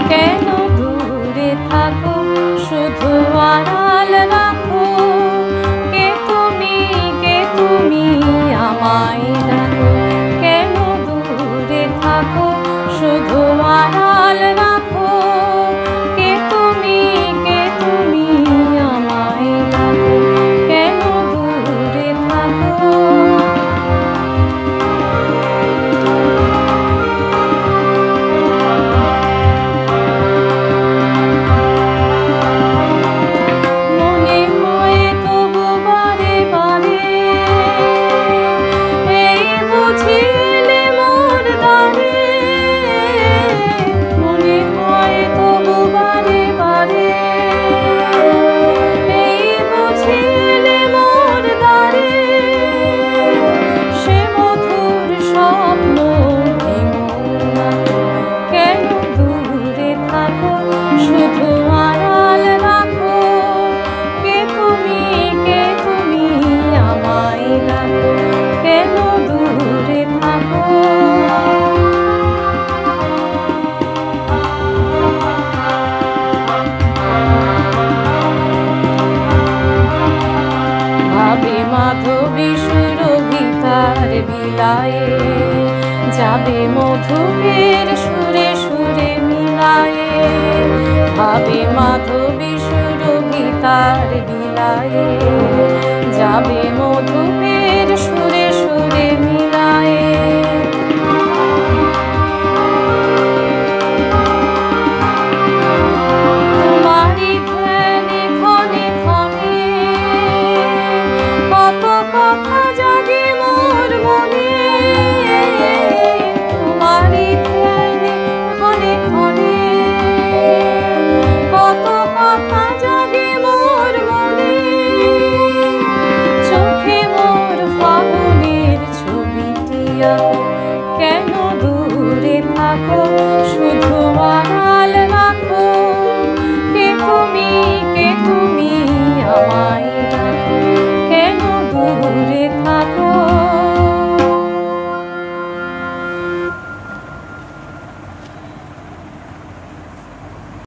কেন দূরে থাকো শুধু আড়াল রাখো, কে তুমি আমায় ডাকো। কেন দূরে থাকো শুধু আড়াল রাখো, কে তুমি আমায় ডাকো। কেন দূরে থাকো। মাধবী সুরভিতার বিলায়ে যাবে মধুমের সুরে সুরে মিলায়ে। ভাবে মাধবী সুরভিতার বিলায়ে যাবে মধুমের সুরে সুরে মিলায়ে। কেন দূরে থাকো শুধু আড়াল রাখো, কে তুমি আমায়